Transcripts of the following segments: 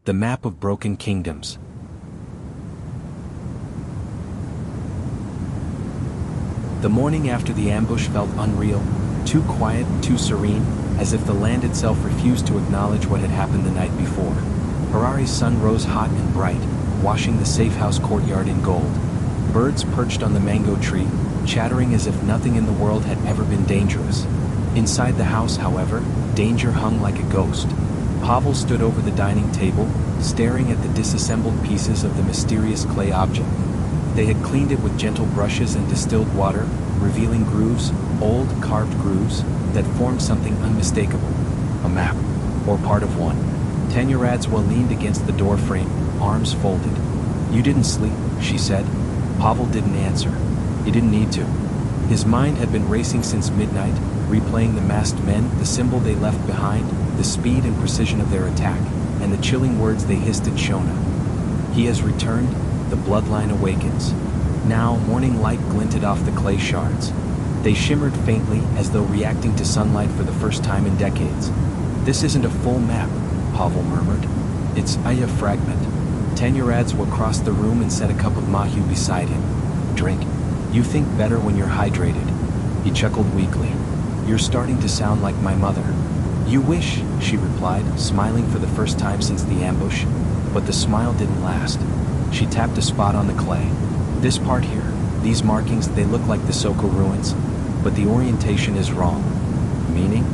The Map of Broken Kingdoms. The morning after the ambush felt unreal, too quiet, too serene, as if the land itself refused to acknowledge what had happened the night before. Harare's sun rose hot and bright, washing the safehouse courtyard in gold. Birds perched on the mango tree, chattering as if nothing in the world had ever been dangerous. Inside the house, however, danger hung like a ghost. Pavel stood over the dining table, staring at the disassembled pieces of the mysterious clay object. They had cleaned it with gentle brushes and distilled water, revealing grooves, old carved grooves, that formed something unmistakable. A map, or part of one. Tanya leaned against the door frame, arms folded. "You didn't sleep," she said. Pavel didn't answer. He didn't need to. His mind had been racing since midnight, replaying the masked men, the symbol they left behind, the speed and precision of their attack, and the chilling words they hissed at Shona. "He has returned, the bloodline awakens." Now, morning light glinted off the clay shards. They shimmered faintly, as though reacting to sunlight for the first time in decades. "This isn't a full map," Pavel murmured. "It's a fragment." Tanya crossed the room and set a cup of mahu beside him. "Drink. You think better when you're hydrated." He chuckled weakly. "You're starting to sound like my mother." "You wish," she replied, smiling for the first time since the ambush. But the smile didn't last. She tapped a spot on the clay. "This part here, these markings, they look like the Soko ruins, but the orientation is wrong." "Meaning?"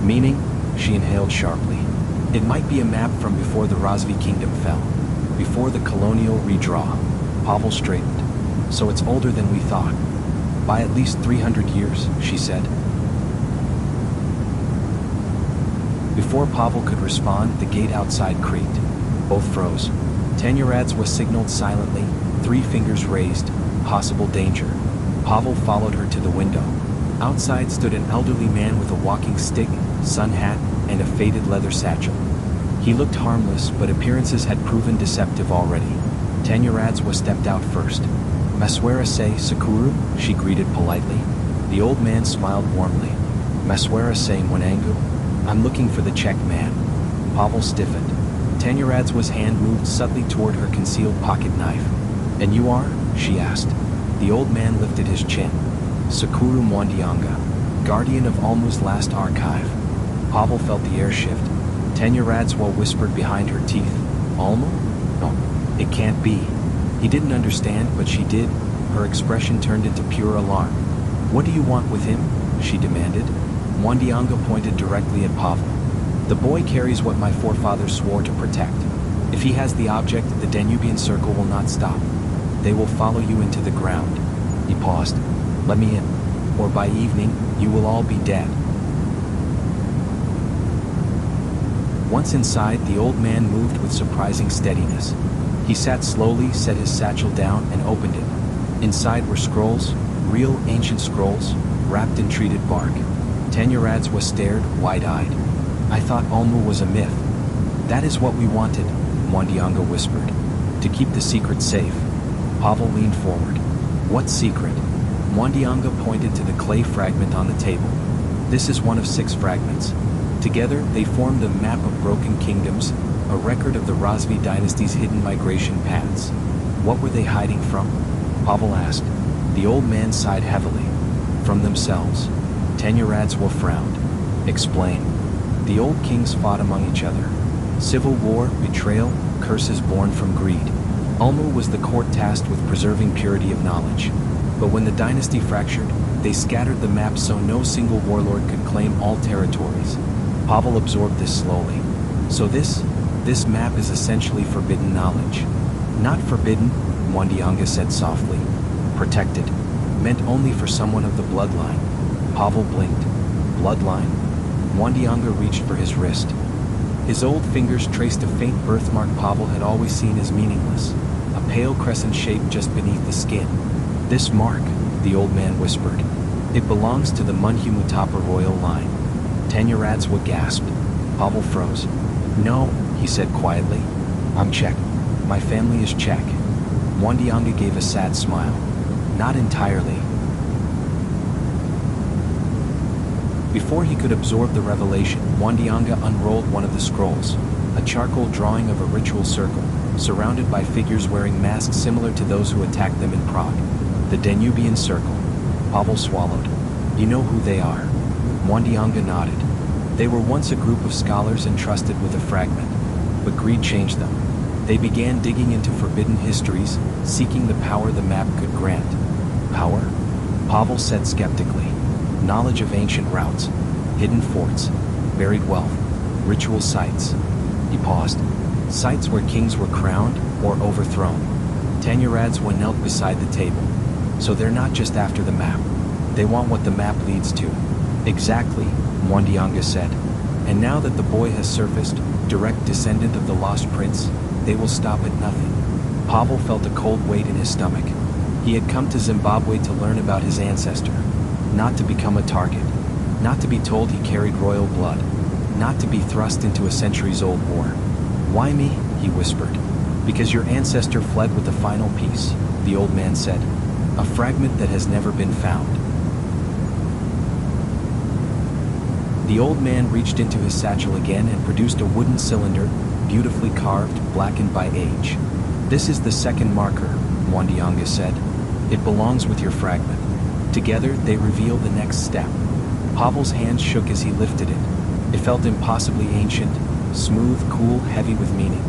"Meaning?" She inhaled sharply. "It might be a map from before the Rozvi Kingdom fell, before the colonial redraw." Pavel straightened. "So it's older than we thought." "By at least 300 years, she said. Before Pavel could respond, the gate outside creaked. Both froze. Tanya signaled silently, 3 fingers raised. Possible danger. Pavel followed her to the window. Outside stood an elderly man with a walking stick, sun hat, and a faded leather satchel. He looked harmless, but appearances had proven deceptive already. Tanya stepped out first. "Maswera se, Sekuru," she greeted politely. The old man smiled warmly. "Maswera se, Mwanangu. I'm looking for the Czech man." Pavel stiffened. Tanya hand moved subtly toward her concealed pocket knife. "And you are?" she asked. The old man lifted his chin. "Sekuru Mwandionga, guardian of Olmu's last archive." Pavel felt the air shift. Tanya whispered behind her teeth. "Olmu? No, it can't be." He didn't understand, but she did. Her expression turned into pure alarm. "What do you want with him?" she demanded. Mwandionga pointed directly at Pavel. "The boy carries what my forefathers swore to protect. If he has the object, the Danubian Circle will not stop. They will follow you into the ground." He paused. "Let me in, or by evening, you will all be dead." Once inside, the old man moved with surprising steadiness. He sat slowly, set his satchel down, and opened it. Inside were scrolls, real ancient scrolls, wrapped in treated bark. Tanya stared, wide-eyed. "I thought Olmu was a myth." "That is what we wanted," Mwandionga whispered. "To keep the secret safe." Pavel leaned forward. "What secret?" Mwandionga pointed to the clay fragment on the table. "This is one of 6 fragments. Together, they formed a map of broken kingdoms, a record of the Rozvi dynasty's hidden migration paths." "What were they hiding from?" Pavel asked. The old man sighed heavily. "From themselves." Tanya frowned. "Explain." "The old kings fought among each other. Civil war, betrayal, curses born from greed. Olmu was the court tasked with preserving purity of knowledge. But when the dynasty fractured, they scattered the map so no single warlord could claim all territories." Pavel absorbed this slowly. "So this map is essentially forbidden knowledge." "Not forbidden," Mwandionga said softly. "Protected. Meant only for someone of the bloodline." Pavel blinked. "Bloodline?" Mwandionga reached for his wrist. His old fingers traced a faint birthmark Pavel had always seen as meaningless, a pale crescent shape just beneath the skin. "This mark," the old man whispered. "It belongs to the Munhumutapa royal line." Tanya gasped. Pavel froze. "No," he said quietly. "I'm Czech. My family is Czech." Mwandionga gave a sad smile. "Not entirely." Before he could absorb the revelation, Mwandionga unrolled one of the scrolls. a charcoal drawing of a ritual circle, surrounded by figures wearing masks similar to those who attacked them in Prague. The Danubian Circle. Pavel swallowed. You know who they are? Mwandionga nodded. They were once a group of scholars entrusted with a fragment, but greed changed them. They began digging into forbidden histories, seeking the power the map could grant. Power? Pavel said skeptically. Knowledge of ancient routes, hidden forts, buried wealth, ritual sites. He paused. Sites where kings were crowned or overthrown. Tanyaradzwa knelt beside the table. So they're not just after the map. They want what the map leads to. Exactly, Mwandionga said. And now that the boy has surfaced, direct descendant of the lost prince, they will stop at nothing. Pavel felt a cold weight in his stomach. He had come to Zimbabwe to learn about his ancestor, not to become a target, not to be told he carried royal blood, not to be thrust into a centuries-old war. Why me? He whispered. Because your ancestor fled with the final piece, the old man said. A fragment that has never been found. The old man reached into his satchel again and produced a wooden cylinder, beautifully carved, blackened by age. This is the second marker, Mwandionga said. It belongs with your fragment. Together, they reveal the next step. Pavel's hands shook as he lifted it. It felt impossibly ancient, smooth, cool, heavy with meaning.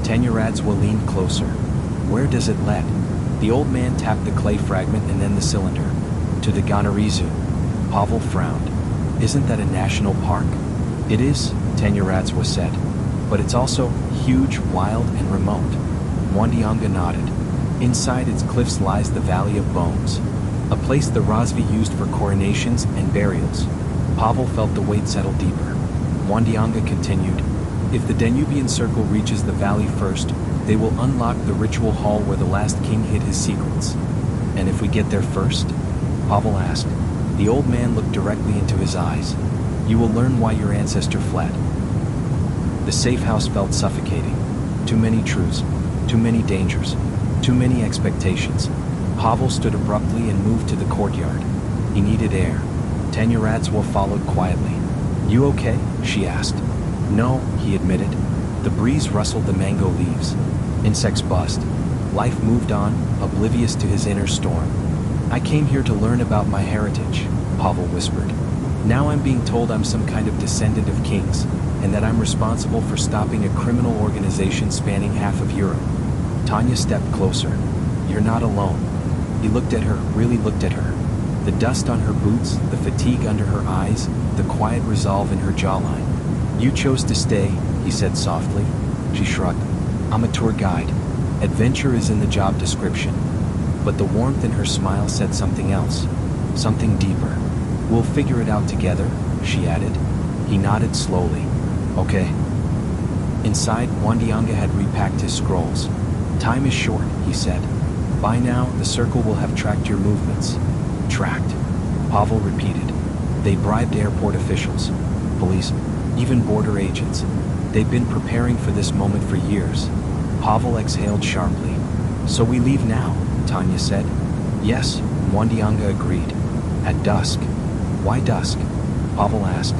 Tanyaradzwa leaned closer. Where does it lead? The old man tapped the clay fragment and then the cylinder. To the Ganarizu. Pavel frowned. Isn't that a national park? It is, Tanyaradzwa said. But it's also huge, wild, and remote. Mwandionga nodded. Inside its cliffs lies the Valley of Bones, a place the Rozvi used for coronations and burials. Pavel felt the weight settle deeper. Mwandionga continued. If the Danubian Circle reaches the valley first, they will unlock the ritual hall where the last king hid his secrets. And if we get there first? Pavel asked. The old man looked directly into his eyes. You will learn why your ancestor fled. The safe house felt suffocating. Too many truths, too many dangers, too many expectations. Pavel stood abruptly and moved to the courtyard. He needed air. Tanyaradzwa followed quietly. You okay? She asked. No, he admitted. The breeze rustled the mango leaves. Insects buzzed. Life moved on, oblivious to his inner storm. I came here to learn about my heritage, Pavel whispered. Now I'm being told I'm some kind of descendant of kings, and that I'm responsible for stopping a criminal organization spanning half of Europe. Tanya stepped closer. You're not alone. He looked at her, really looked at her. The dust on her boots, the fatigue under her eyes, the quiet resolve in her jawline. You chose to stay, he said softly. She shrugged. I'm a tour guide. Adventure is in the job description. But the warmth in her smile said something else. Something deeper. We'll figure it out together, she added. He nodded slowly. Okay. Inside, Mwandionga had repacked his scrolls. Time is short, he said. By now, the circle will have tracked your movements. Tracked. Pavel repeated. They bribed airport officials, police, even border agents. They've been preparing for this moment for years. Pavel exhaled sharply. So we leave now, Tanya said. Yes, Mwandionga agreed. At dusk. Why dusk? Pavel asked.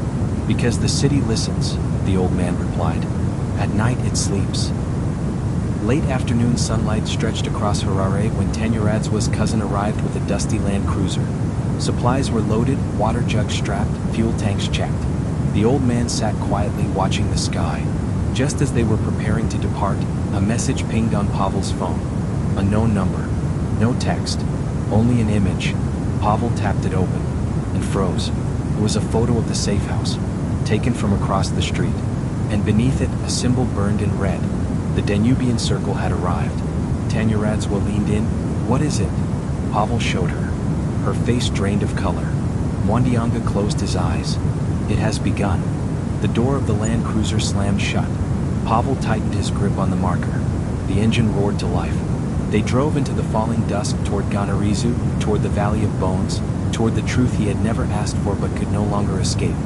Because the city listens, the old man replied. At night it sleeps. Late afternoon sunlight stretched across Harare when Tanyaradzwa's cousin arrived with a dusty Land Cruiser. Supplies were loaded, water jugs strapped, fuel tanks checked. The old man sat quietly watching the sky. Just as they were preparing to depart, a message pinged on Pavel's phone. A known number. No text. Only an image. Pavel tapped it open and froze. It was a photo of the safe house, taken from across the street, and beneath it a symbol burned in red. The Danubian Circle had arrived. Tanyaradzwa leaned in. What is it? Pavel showed her. Her face drained of color. Mwandionga closed his eyes. It has begun. The door of the Land Cruiser slammed shut. Pavel tightened his grip on the marker. The engine roared to life. They drove into the falling dusk toward Ganarizu, toward the Valley of Bones, toward the truth he had never asked for but could no longer escape.